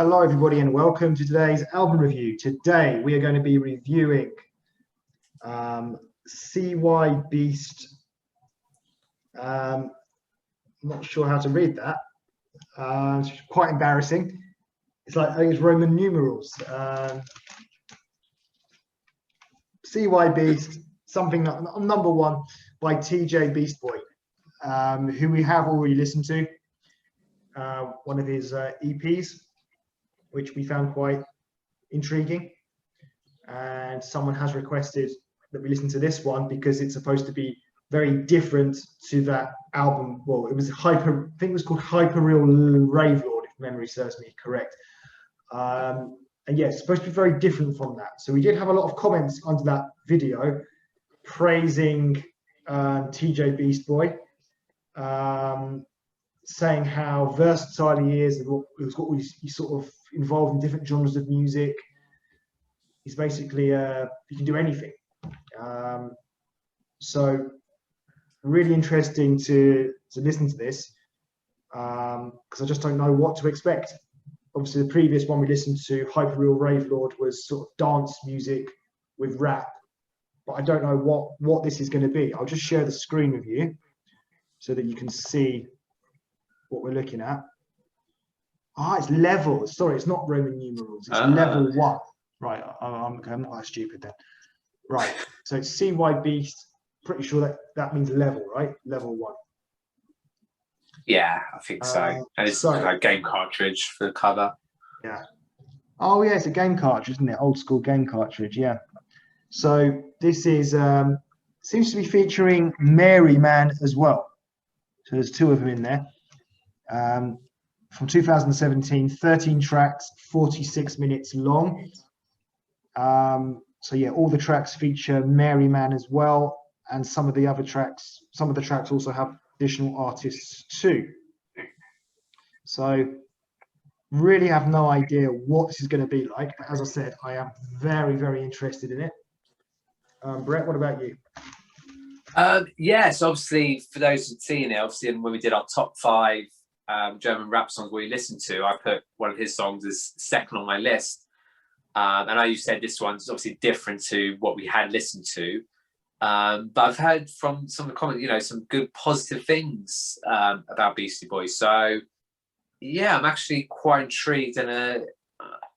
Hello, everybody, and welcome to today's album review. Today, we are going to be reviewing CY Beast. I'm not sure how to read that. It's quite embarrassing. It's like, I think it's Roman numerals. CY Beast, something number one by TJ Beast Boy, who we have already listened to. One of his EPs, which we found quite intriguing, and someone has requested that we listen to this one because it's supposed to be very different to that album. Well, it was I think it was called HYPERREAL-RAVELORD, if memory serves me correct. And yeah, it's supposed to be very different from that. So we did have a lot of comments under that video praising TJ Beast Boy, saying how versatile he is, and he's sort of involved in different genres of music. He's basically he can do anything. So really interesting to listen to this, because I just don't know what to expect. Obviously, the previous one we listened to, HYPERREAL-RAVELORD, was sort of dance music with rap, but I don't know what this is going to be. I'll just share the screen with you so that you can see what we're looking at. It's levels. Sorry, it's not Roman numerals. It's level 1. Right, I'm not that stupid then. Right, so it's CY Beast. Pretty sure that means level, right? Level 1. Yeah, I think so. And it's like a game cartridge for the cover. Yeah. Oh yeah, it's a game cartridge, isn't it? Old school game cartridge. Yeah. So this is seems to be featuring Mary Man as well. So there's 2 of them in there. From 2017, 13 tracks, 46 minutes long. So yeah, all the tracks feature Mary Man as well, and some of the tracks also have additional artists too. So really have no idea what this is going to be like, but as I said, I am very, very interested in it. Brett, what about you? Yes, obviously, for those who've seen it, obviously when we did our top 5 German rap songs we listened to, I put one of his songs as second on my list. And I know you said this one's obviously different to what we had listened to. But I've heard from some of the comments, some good positive things about Beastie Boys. So, yeah, I'm actually quite intrigued, and I'm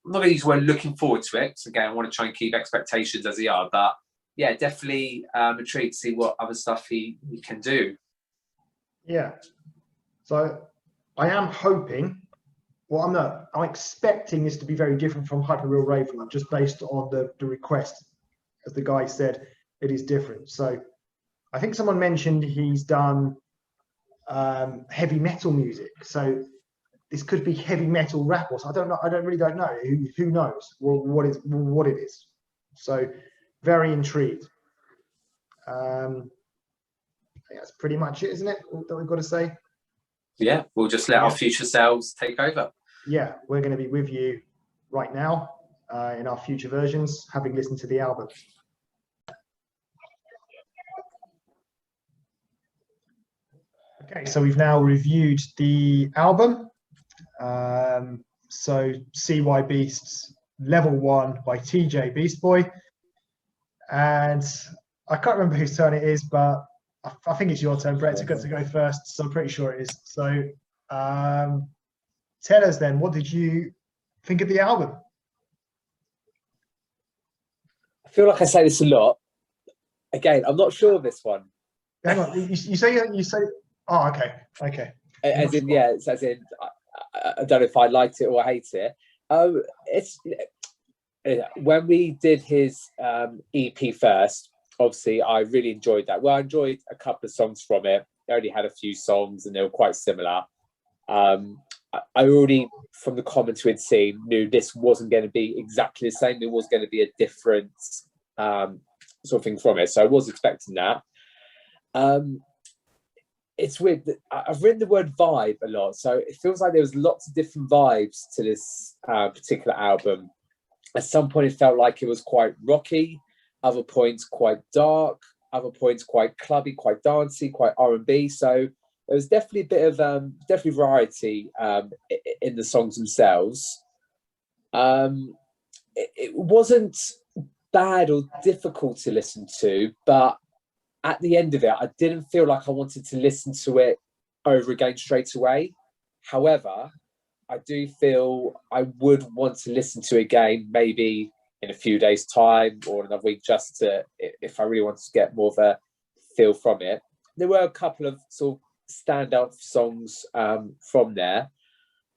not going to use the word looking forward to it. So again, I want to try and keep expectations as they are. But yeah, definitely intrigued to see what other stuff he can do. Yeah. So I am hoping, I'm expecting this to be very different from HYPERREAL-RAVELORD, just based on the request. As the guy said, it is different. So I think someone mentioned he's done heavy metal music. So this could be heavy metal rap, or so. I don't know. I really don't know. Who knows what it is? So very intrigued. I think that's pretty much it, isn't it? That we've got to say. Yeah, we'll just let our future selves take over. Yeah, we're going to be with you right now in our future versions, having listened to the album. Okay, so we've now reviewed the album. So CY Beast's Level 1 by TJ Beast Boy. And I can't remember whose turn it is, but I think it's your turn, Brett, to go first. So I'm pretty sure it is. So tell us then, what did you think of the album? I feel like I say this a lot. Again, I'm not sure of this one. Hang on, you say. Oh, okay. As in, yeah, it's as in, I don't know if I liked it or I hate it. It's when we did his EP first. Obviously, I really enjoyed that. Well, I enjoyed a couple of songs from it. I only had a few songs, and they were quite similar. I already, from the comments we'd seen, knew this wasn't going to be exactly the same. There was going to be a different sort of thing from it. So I was expecting that. It's weird. I've written the word vibe a lot. So it feels like there was lots of different vibes to this particular album. At some point, it felt like it was quite rocky. Other points, quite dark. Other points, quite clubby, quite dancey, quite R&B. So there was definitely a bit of definitely variety in the songs themselves. It wasn't bad or difficult to listen to, but at the end of it, I didn't feel like I wanted to listen to it over again straight away. However, I do feel I would want to listen to it again, maybe in a few days' time or another week, just to, if I really wanted to get more of a feel from it. There were a couple of sort of standout songs from there,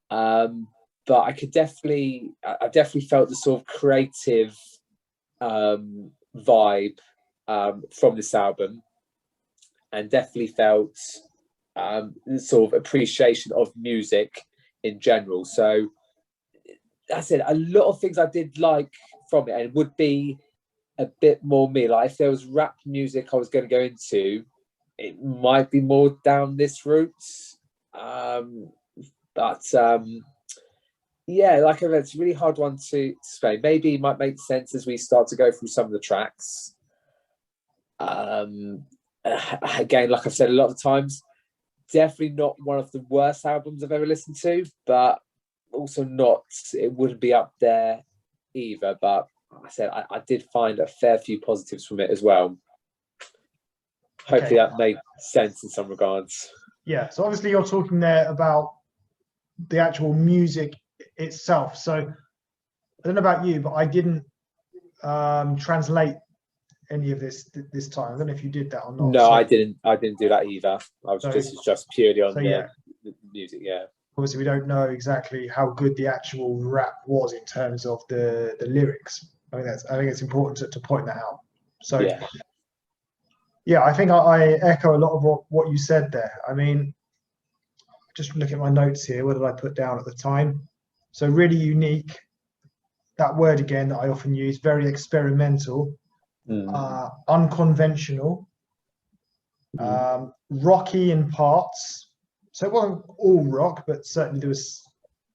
but I definitely felt the sort of creative vibe from this album, and definitely felt the sort of appreciation of music in general. So that's it. A lot of things I did like from it, and would be a bit more me. Like if there was rap music I was going to go into, it might be more down this route. But yeah, like I said, it's a really hard one to explain. Maybe it might make sense as we start to go through some of the tracks. Again, like I've said a lot of times, definitely not one of the worst albums I've ever listened to, but also not, it wouldn't be up there either. But like I said, I did find a fair few positives from it as well. Hopefully that made sense in some regards. Yeah, so obviously you're talking there about the actual music itself. So I don't know about you, but I didn't translate any of this time. I don't know if you did that or not. No, so, I didn't do that either. This is just purely on the music. Yeah. Obviously, we don't know exactly how good the actual rap was in terms of the lyrics. I think it's important to point that out. So yeah, I think I echo a lot of what you said there. I mean, just look at my notes here. What did I put down at the time? So really unique. That word again that I often use, very experimental, unconventional, rocky in parts. So it wasn't all rock, but certainly there was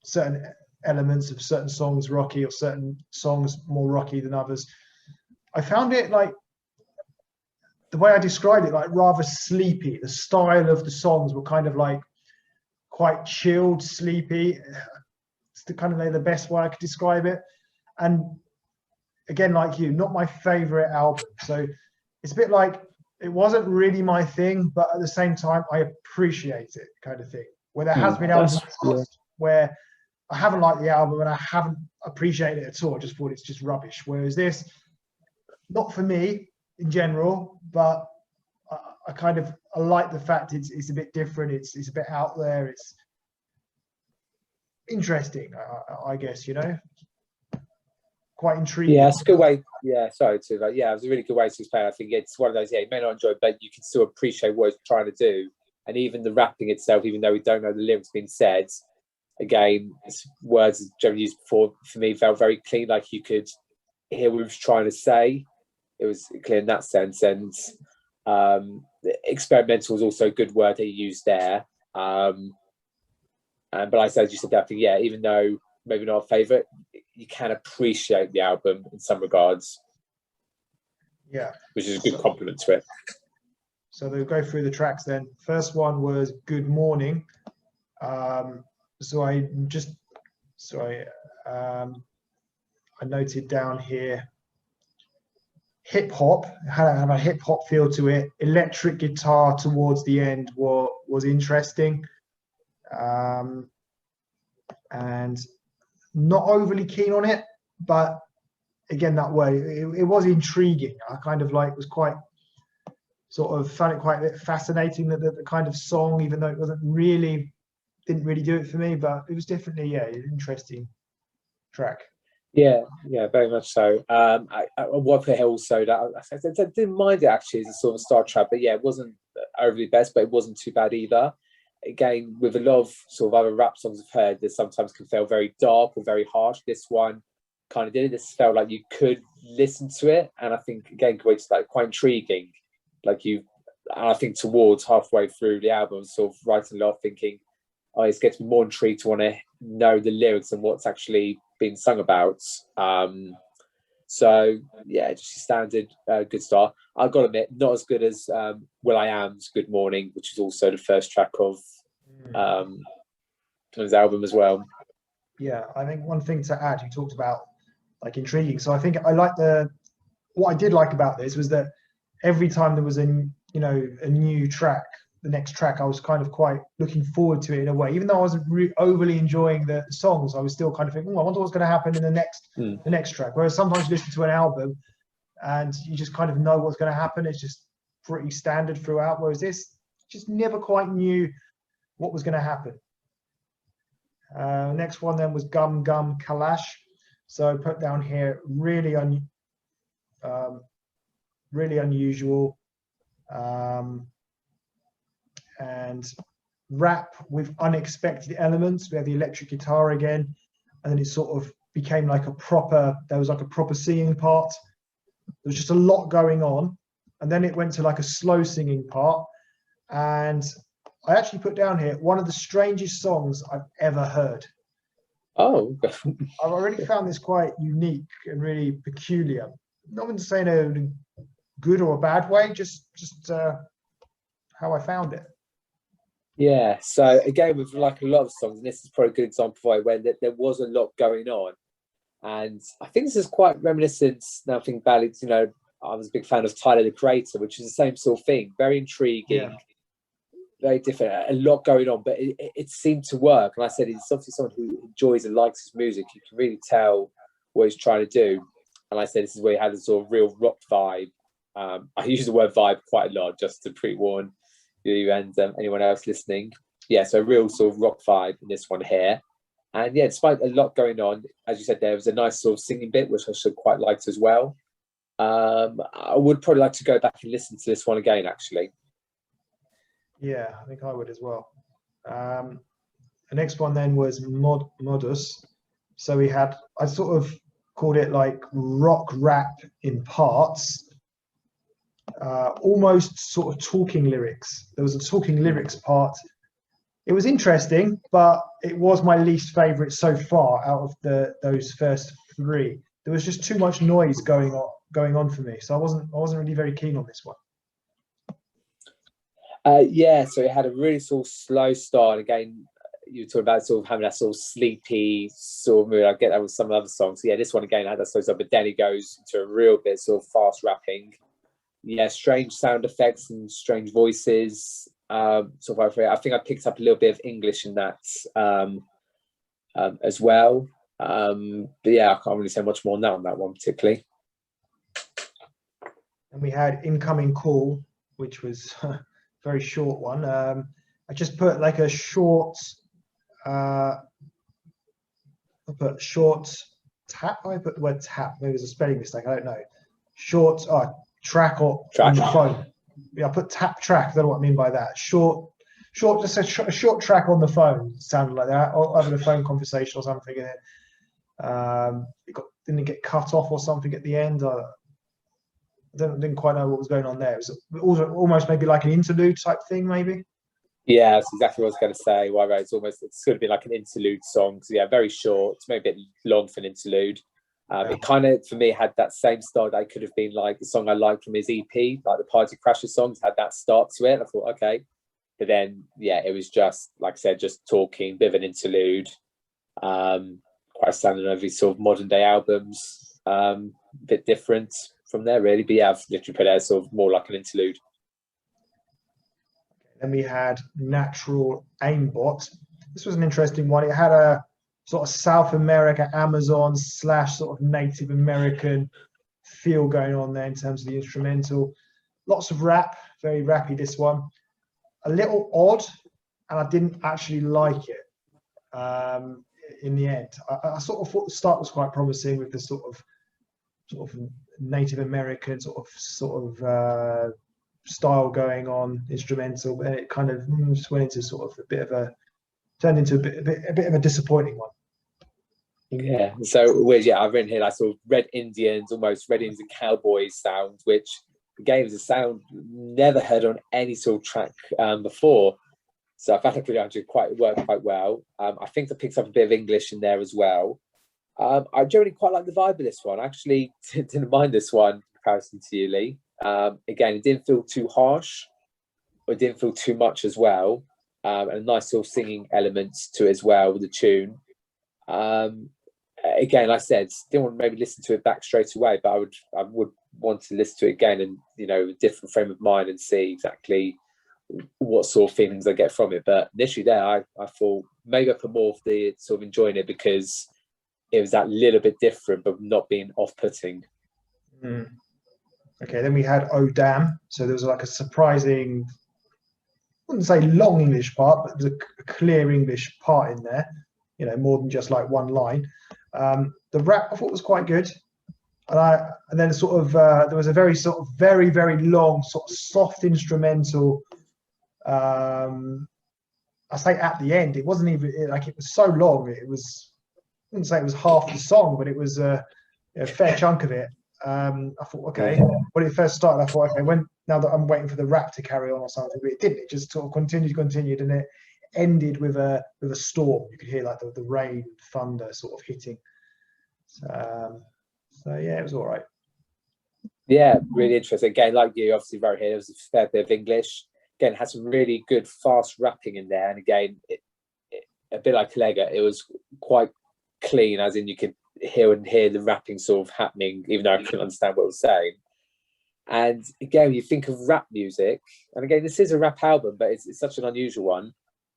certain elements of certain songs rocky, or certain songs more rocky than others. I found it, like, the way I described it, like rather sleepy. The style of the songs were kind of like quite chilled, sleepy. It's the best way I could describe it. And again, like you, not my favorite album. So it's a bit like, it wasn't really my thing, but at the same time, I appreciate it, kind of thing. Where there has been albums where I haven't liked the album and I haven't appreciated it at all. I just thought it's just rubbish. Whereas this, not for me in general, but I like the fact it's a bit different. It's a bit out there. It's interesting, I guess, you know. Quite intriguing. Yeah, it's a good way. Yeah, sorry to like. Yeah, it was a really good way to explain. I think it's one of those. Yeah, you may not enjoy it, but you can still appreciate what it's trying to do. And even the rapping itself, even though we don't know the lyrics being said, again, words generally used before, for me, felt very clean. Like you could hear what he was trying to say. It was clear in that sense. And experimental was also a good word that he used there. But I said, as you said, I think, yeah, even though maybe not a favourite, you can appreciate the album in some regards. Yeah. Which is a good compliment to it. So they'll go through the tracks then. First one was Good Morning. I noted down here, hip hop, had a hip hop feel to it. Electric guitar towards the end was interesting. And not overly keen on it, but again, that way it was intriguing. I kind of was quite found it quite a bit fascinating, that the kind of song, even though it didn't really do it for me, but it was definitely an interesting track. Yeah, very much so. I want to also that I didn't mind it actually as a sort of star track, but yeah, it wasn't overly best, but it wasn't too bad either. Again, with a lot of sort of other rap songs I've heard, that sometimes can feel very dark or very harsh. This one kind of did it. This felt like you could listen to it, and I think again, it's quite intriguing. I think towards halfway through the album, sort of writing a lot, thinking, oh, it gets me more intrigued to want to know the lyrics and what's actually being sung about. So yeah, just a standard good start. I've got to admit, not as good as will.i.am's Good Morning, which is also the first track of his album as well. Yeah, I think one thing to add, you talked about like intriguing. So I think what I did like about this was that every time there was a new track, the next track, I was kind of quite looking forward to it in a way. Even though I wasn't overly enjoying the songs, I was still kind of thinking, I wonder what's going to happen in the next track. Whereas sometimes you listen to an album and you just kind of know what's going to happen. It's just pretty standard throughout. Whereas this just never quite knew what was going to happen. Next one then was Gum Gum Kalash. So I put down here really unusual, and rap with unexpected elements. We had the electric guitar again, and then it sort of became like there was like a proper singing part. There was just a lot going on, and then it went to like a slow singing part. And I actually put down here one of the strangest songs I've ever heard. Oh, I already found this quite unique and really peculiar. Not in saying a good or a bad way, just how I found it. yeah. So again, with like a lot of songs, and this is probably a good example of when there was a lot going on, and I think this is quite reminiscent. Now I think about it, I was a big fan of Tyler the Creator, which is the same sort of thing, very intriguing, very different, a lot going on, but it seemed to work. And I said, he's obviously someone who enjoys and likes his music. You can really tell what he's trying to do. And I said, this is where he had a sort of real rock vibe. I use the word vibe quite a lot, just to pre-warn you and anyone else listening. Yeah, so real sort of rock vibe in this one here. And yeah, despite a lot going on, as you said, there was a nice sort of singing bit, which I should quite liked as well. I would probably like to go back and listen to this one again, actually. Yeah, I think I would as well. The next one then was Modus. So I sort of called it like rock rap in parts, almost sort of talking lyrics. There was a talking lyrics part. It was interesting, but it was my least favorite so far out of those first three. There was just too much noise going on for me, so I wasn't really very keen on this one. Yeah, so it had a really sort of slow start. Again, you were talking about sort of having that sort of sleepy sort of mood. I get that with some other songs. Yeah, this one again had that slow start, but then it goes into a real bit sort of fast rapping. Yeah, strange sound effects and strange voices. Sort of, I think I picked up a little bit of English in that as well. But yeah, I can't really say much more on that one particularly. And we had Incoming Call, which was a very short one. I just put like a short, I put short tap. I put the word tap. Maybe it was a spelling mistake. I don't know. Short track on the phone. Yeah, I put tap track. I don't know what I mean by that. Short, just a short track on the phone. Sounded like that. Or having a phone conversation or something. And didn't it get cut off or something at the end? I didn't quite know what was going on there. It was almost maybe like an interlude type thing, maybe. Yeah, that's exactly what I was going to say. Why, right? It's going to be like an interlude song. So yeah, very short. It's maybe a bit long for an interlude. It kind of, for me, had that same start that could have been like the song I liked from his EP, like the Party Crasher songs, had that start to it. I thought, okay. But then, yeah, it was just, like I said, just talking, bit of an interlude. Quite standard of these sort of modern day albums. A bit different from there, really. But yeah, I've literally put it as sort of more like an interlude. Then we had Natural Aimbot. This was an interesting one. It had a sort of South America, Amazon / sort of Native American feel going on there in terms of the instrumental. Lots of rap, very rappy this one. A little odd, and I didn't actually like it in the end. I sort of thought the start was quite promising with the sort of Native American sort of style going on, instrumental, but it kind of just went into sort of turned into a bit of a disappointing one. Yeah, so weird. Yeah, I've written here like sort of Red Indians, almost Red Indians and Cowboys sound, which again is a sound never heard on any sort of track before. So I found it actually worked quite well. I think I picked up a bit of English in there as well. I generally quite like the vibe of this one. I actually didn't mind this one in comparison to you, Lee. Again, it didn't feel too harsh, but it didn't feel too much as well. And a nice sort of singing elements to it as well with the tune. Again, like I said, didn't want to maybe listen to it back straight away, but I would want to listen to it again and, you know, a different frame of mind and see exactly what sort of feelings I get from it. But initially there, I thought maybe I put more of the sort of enjoying it because it was that little bit different, but not being off-putting. Okay, then we had Oh Damn. So there was like a surprising, I wouldn't say long English part, but there's a clear English part in there, you know, more than just like one line. The rap I thought was quite good. And then sort of there was a very sort of very long sort of soft instrumental. I say at the end, it wasn't even like it was so long. It was, I wouldn't say it was half the song, but it was a fair chunk of it. I thought, okay, when it first started, I thought, okay, now that I'm waiting for the rap to carry on or something, but it didn't. It just sort of continued, and it ended with a storm. You could hear like the rain, thunder sort of hitting. So yeah, it was all right. Yeah, really interesting. Again, like you, obviously wrote here, there was a fair bit of English. Again, had some really good fast rapping in there, and again, a bit like Collega, it was quite clean, as in you could hear the rapping sort of happening, even though I couldn't understand what it was saying. And again, when you think of rap music, and again, this is a rap album, but it's such an unusual one.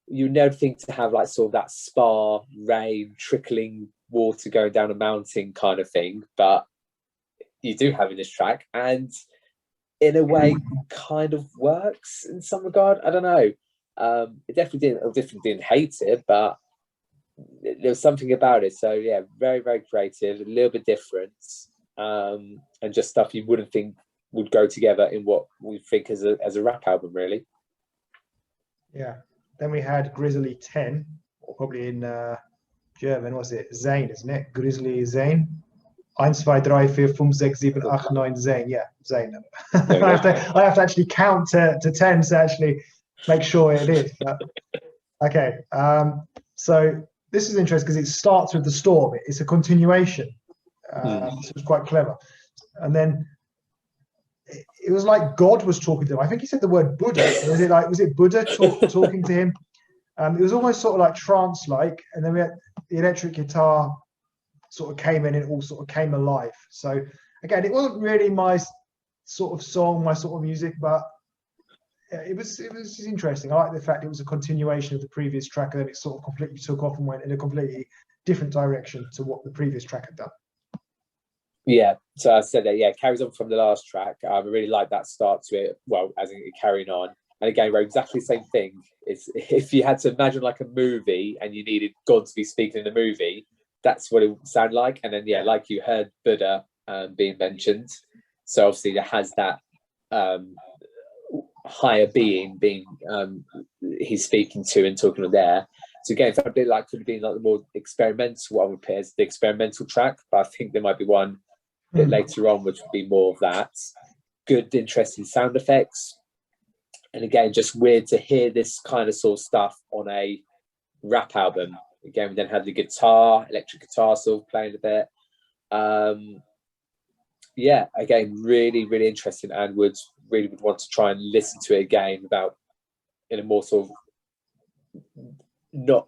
You never think to have like sort of that spa, rain, trickling water going down a mountain kind of thing, but you do have in this track, and in a way kind of works in some regard. I don't know. It definitely didn't hate it, but there was something about it. So yeah, very creative, a little bit different, and just stuff you wouldn't think would go together in what we think as a rap album, really. Yeah. Then we had Grizzly 10, or probably in German, was it Zane, isn't it? Grizzly Zane. 1, 2, 3, 4, 5, 6, 7, 8, 9, Zane. Yeah, Zane. I have to actually count to 10 to actually make sure it is. But, okay. So this is interesting because it starts with the storm. It's a continuation. So it was quite clever. And then it was like God was talking to him. I think he said the word Buddha. Was it Buddha talking to him? It was almost sort of like trance-like. And then we had the electric guitar sort of came in and it all sort of came alive. So again, it wasn't really my sort of song, my sort of music, but it was interesting. I like the fact it was a continuation of the previous track, and then it sort of completely took off and went in a completely different direction to what the previous track had done. Yeah, so I said that, yeah, it carries on from the last track. I really like that start to it, well, as in it carrying on. And again, wrote exactly the same thing. It's, if you had to imagine like a movie and you needed God to be speaking in the movie, that's what it would sound like. And then, yeah, like you heard Buddha being mentioned. So obviously there has that higher being he's speaking to and talking there. So again, a bit like could have been like the more experimental, I would put as the experimental track, but I think there might be one bit later on which would be more of that. Good, interesting sound effects. And again, just weird to hear this kind of sort of stuff on a rap album. Again, we then had the guitar, electric guitar sort of playing a bit. Yeah, again, really interesting, and would want to try and listen to it again without in a more sort of not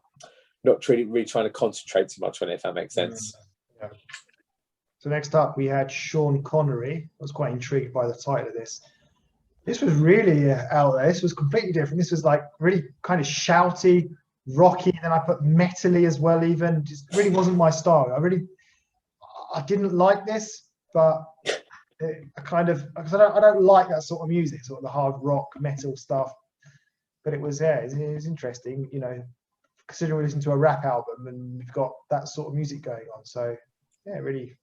really trying to concentrate too much on it, if that makes sense. Yeah. So next up we had Sean Connery. I was quite intrigued by the title of this. This was really out there. This was completely different. This was like really kind of shouty, rocky. Then I put metally as well. Even just really wasn't my style. I didn't like this, but I don't like that sort of music, sort of the hard rock metal stuff. But it was interesting, you know, considering we listen to a rap album and we've got that sort of music going on. So yeah, really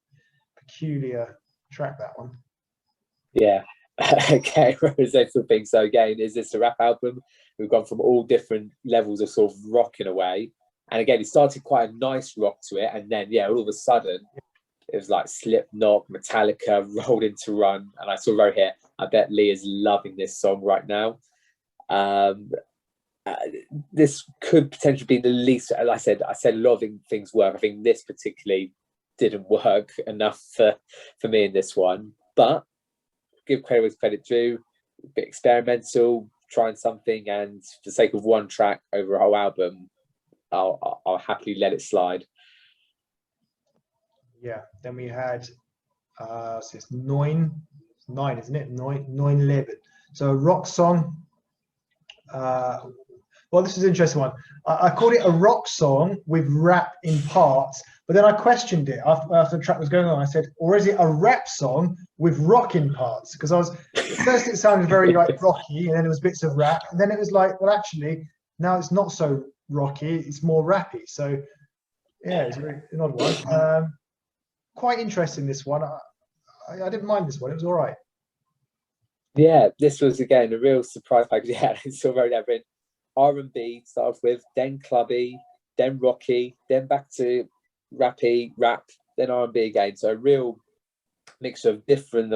peculiar track, that one. Yeah. Okay, representative thing. So again, is this a rap album? We've gone from all different levels of sort of rock in a way. And again, it started quite a nice rock to it. And then, yeah, all of a sudden, it was like Slipknot, Metallica, rolled into Run. And I saw right here, I bet Lee is loving this song right now. This could potentially be the least, as I said a lot of things work. I think this particularly didn't work enough for me in this one. But give credit where credit due, a bit experimental, trying something, and for the sake of one track over a whole album, I'll happily let it slide. Yeah. Then we had so it's nine, isn't it? Nine Leben. So a rock song. Well, this is an interesting one. I called it a rock song with rap in parts, but then I questioned it after the track was going on. I said, or is it a rap song with rock in parts? Because at first it sounded very like rocky, and then there was bits of rap, and then it was like, well, actually, now it's not so rocky, it's more rappy. So yeah, it's an odd one. Quite interesting, this one. I didn't mind this one. It was all right. Yeah, this was again a real surprise package. Yeah, it's still very different. R&B start off with, then clubby, then rocky, then back to rappy, rap, then R&B again. So a real mixture of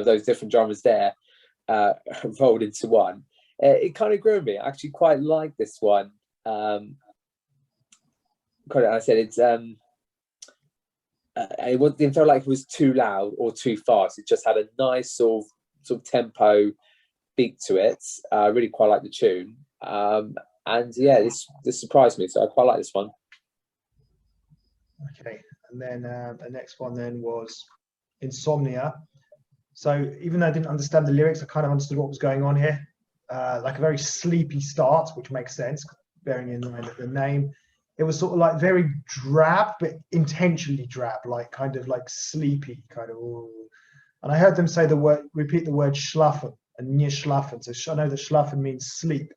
those different genres there rolled into one. It kind of grew on me. I actually quite like this one. I said it didn't feel like it was too loud or too fast. It just had a nice sort of tempo beat to it. I really quite like the tune. And yeah, this surprised me, so I quite like this one. Okay, and then the next one then was Insomnia. So even though I didn't understand the lyrics, I kind of understood what was going on here. Like a very sleepy start, which makes sense, bearing in mind the name. It was sort of like very drab, but intentionally drab, like kind of like sleepy, kind of. Ooh. And I heard them repeat the word schlafen and nie schlafen. So I know that schlafen means sleep.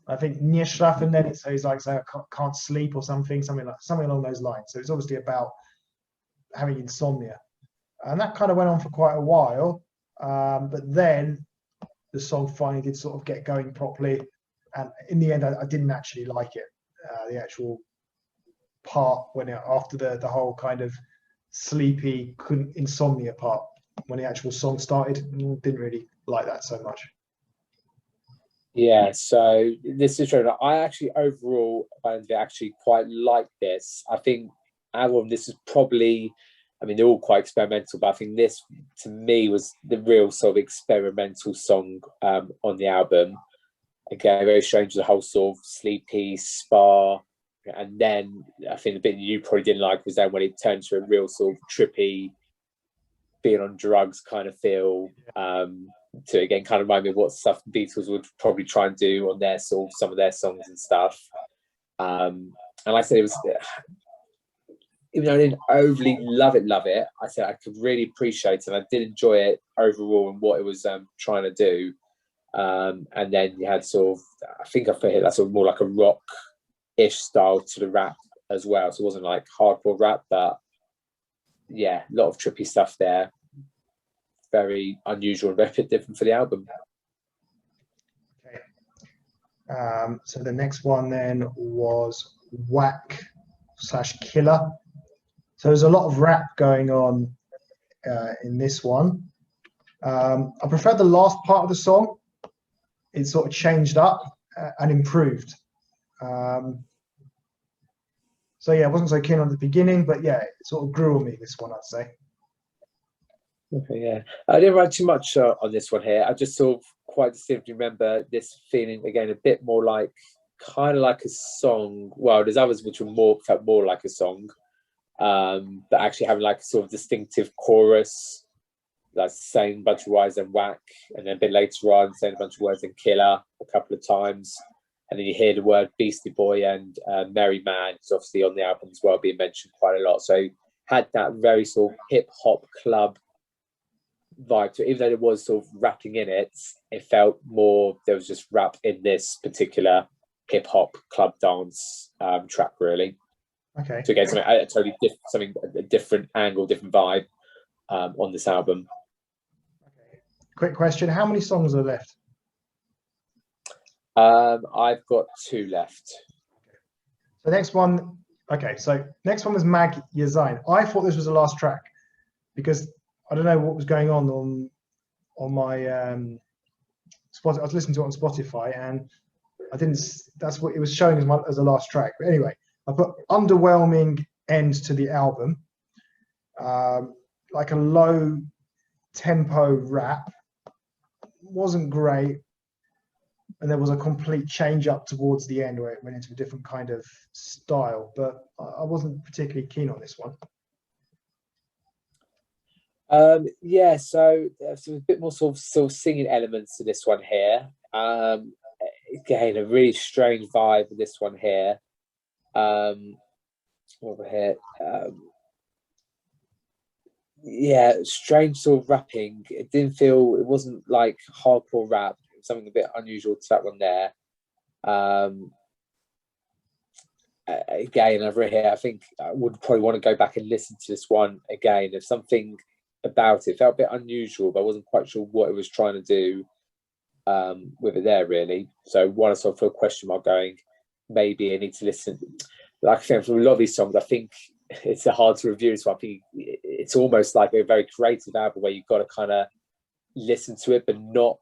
I think nie schlafen then it's like say I can't sleep or something along those lines. So it's obviously about having insomnia, and that kind of went on for quite a while. But then the song finally did sort of get going properly, and in the end, I didn't actually like it. The actual part after the whole kind of sleepy insomnia part, when the actual song started, didn't really like that so much. Yeah, so this is true. I actually overall actually quite like this. I think album, this is probably, I mean, they're all quite experimental, but I think this to me was the real sort of experimental song on the album. Again, very strange, the whole sort of sleepy spa. And then I think the bit you probably didn't like was then when it turned to a real sort of trippy, being on drugs kind of feel. To again kind of remind me of what stuff the Beatles would probably try and do on their some of their songs and stuff. And like I said, it was, even though I didn't overly love it, I said I could really appreciate it, and I did enjoy it overall and what it was trying to do. And then you had sort of, I think I felt that sort of more like a rock-ish style to the rap as well. So it wasn't like hardcore rap, but yeah, a lot of trippy stuff there. Very unusual and very bit different for the album. Okay. So the next one then was Whack/Killer. So there's a lot of rap going on in this one. I prefer the last part of the song. It sort of changed up and improved. So yeah, I wasn't so keen on the beginning, but yeah, it sort of grew on me, this one, I'd say. Okay, yeah. I didn't write too much on this one here. I just sort of quite distinctly remember this feeling again a bit more like, kind of like a song. Well, there's others which felt more like a song, but actually having like a sort of distinctive chorus, like saying a bunch of words and whack, and then a bit later on saying a bunch of words and killer a couple of times, and then you hear the word Beastie Boy and Merry Man, who's obviously on the album as well, being mentioned quite a lot. So had that very sort of hip hop club vibe to it. Even though there was sort of rapping in it, it felt more there was just rap in this particular hip hop club dance track, really. Okay. So again, a different angle, different vibe on this album. Okay. Quick question: how many songs are left? I've got 2 left. So next one. Okay, so next one was Mag Yazine. I thought this was the last track because I don't know what was going on my Spot. I was listening to it on Spotify, and I didn't. That's what it was showing as a last track. But anyway, I put underwhelming end to the album, like a low tempo rap. Wasn't great, and there was a complete change up towards the end where it went into a different kind of style. But I wasn't particularly keen on this one. Yeah, so there's a bit more sort of singing elements to this one here. Again, a really strange vibe with this one here. Over here. Yeah, strange sort of rapping. It didn't feel, it wasn't like hardcore rap. It was something a bit unusual to that one there. Again, over here, I think I would probably want to go back and listen to this one again. There's something about it felt a bit unusual, but I wasn't quite sure what it was trying to do with it there, really. So one, I sort of feel a question mark going, maybe I need to listen. Like I said, from a lot of these songs, I think it's hard to review. So I think it's almost like a very creative album where you've got to kind of listen to it, but not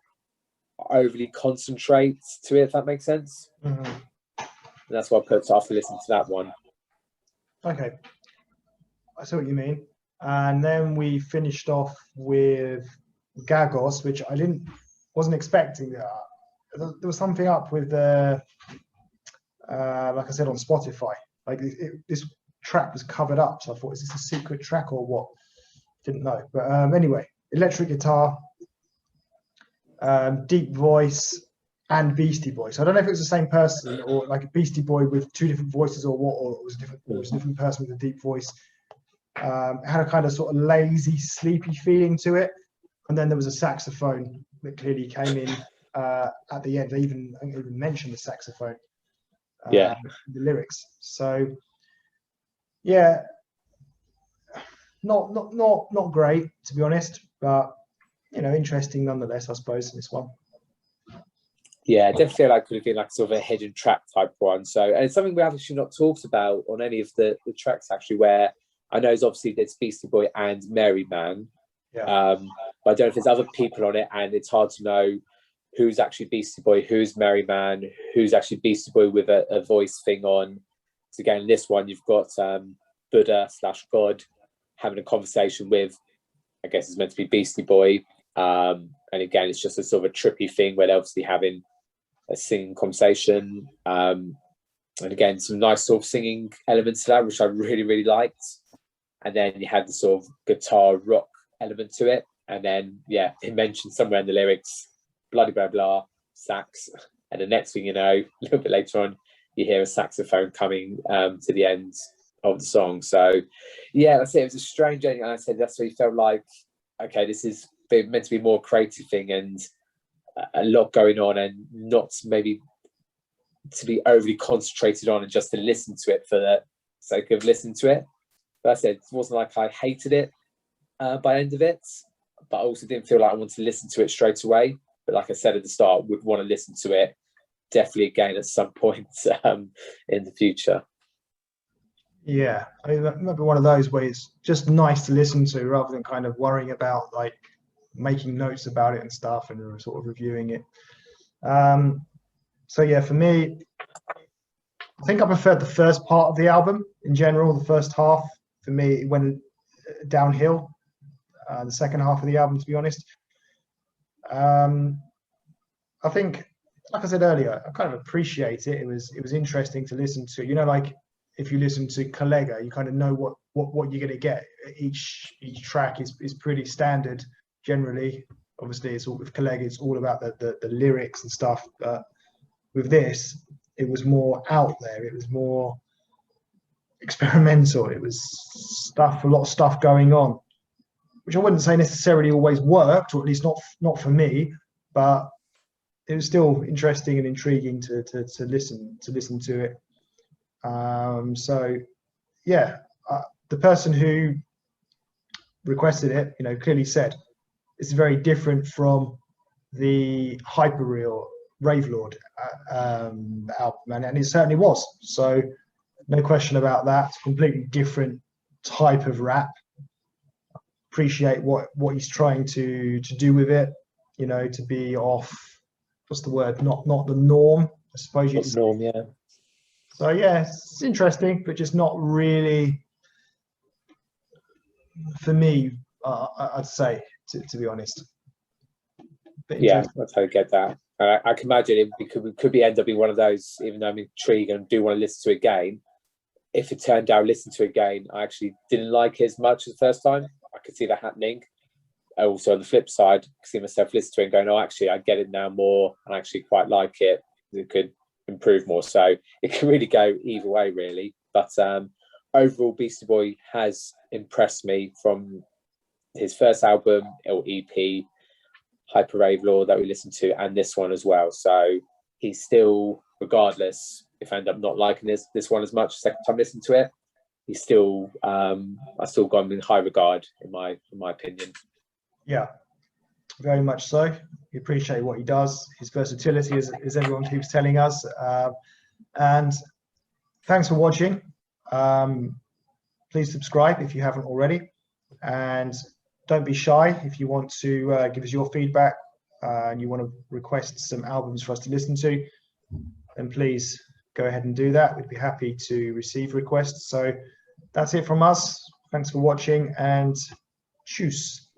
overly concentrate to it, if that makes sense. Mm-hmm. And that's what I put after listening to that one. Okay, I see what you mean. And then we finished off with Gagos, which I wasn't expecting. There was something up with like I said, on Spotify. Like this track was covered up, so I thought, is this a secret track or what? Didn't know. But anyway, electric guitar, deep voice, and Beastie Boy. So I don't know if it was the same person or like a Beastie Boy with two different voices, or what, or it was a different person with a deep voice. It had a kind of sort of lazy, sleepy feeling to it. And then there was a saxophone that clearly came in at the end. I even mentioned the saxophone. The lyrics. So yeah, not great, to be honest, but interesting nonetheless, I suppose, in this one. Yeah, I definitely feel like it could have been like sort of a hidden track type one. So, and it's something we have actually not talked about on any of the tracks, actually, where I know is obviously there's Beastie Boy and Mary Man. Yeah. But I don't know if there's other people on it, and it's hard to know who's actually Beastie Boy, who's Mary Man, who's actually Beastie Boy with a voice thing on. So again, this one you've got Buddha/God having a conversation with, I guess it's meant to be Beastie Boy. And again, it's just a sort of a trippy thing where they're obviously having a singing conversation. And again, some nice sort of singing elements to that, which I really, really liked. And then you had the sort of guitar rock element to it. And then, yeah, it mentioned somewhere in the lyrics, bloody blah, blah, sax. And the next thing you know, a little bit later on, you hear a saxophone coming to the end of the song. So, yeah, that's it. It was a strange ending. And I said that's what you felt like, okay, this is meant to be more creative thing and a lot going on, and not maybe to be overly concentrated on and just to listen to it for the sake of listening to it. But I said it wasn't like I hated it by the end of it, but I also didn't feel like I wanted to listen to it straight away. But like I said at the start, would want to listen to it definitely again at some point in the future. Yeah, I mean, that might be one of those where it's just nice to listen to rather than kind of worrying about like making notes about it and stuff and sort of reviewing it. So yeah, for me, I think I preferred the first part of the album in general. The first half, for me, it went downhill. The second half of the album, to be honest. I think, like I said earlier, I kind of appreciate it. It was interesting to listen to. Like if you listen to Collega, you kind of know what you're going to get. Each track is pretty standard generally. Obviously, it's all with Collega. It's all about the lyrics and stuff. But with this, it was more out there. It was more experimental. It was a lot of stuff going on, which I wouldn't say necessarily always worked, or at least not for me. But it was still interesting and intriguing to listen to it. So yeah, the person who requested it, clearly said it's very different from the HYPERREAL-RAVELORD album, and it certainly was. So no question about that. It's a completely different type of rap. Appreciate what he's trying to do with it. To be off. What's the word? Not the norm, I suppose you'd say. Norm, yeah. So yeah, it's interesting, but just not really for me. I'd say, to be honest. Yeah, that's how I get that. I can imagine it could be end up being one of those. Even though I'm intrigued and do want to listen to it again, if it turned out listen to it again, I actually didn't like it as much as the first time. I could see that happening. also on the flip side, see myself listening to it and going, oh, actually, I get it now more, and I actually quite like it. It could improve more. So it can really go either way, really. But overall, Beastie Boy has impressed me from his first album or EP, HYPERREAL-RAVELORD, that we listened to, and this one as well. So he's still, regardless if I end up not liking this one as much second time listening to it, he's still I still got him in high regard in my opinion. Yeah, very much so. We appreciate what he does, his versatility, as everyone keeps telling us. And thanks for watching. Please subscribe if you haven't already, and don't be shy if you want to give us your feedback and you want to request some albums for us to listen to, then please go ahead and do that. We'd be happy to receive requests. So that's it from us. Thanks for watching, and tschüss.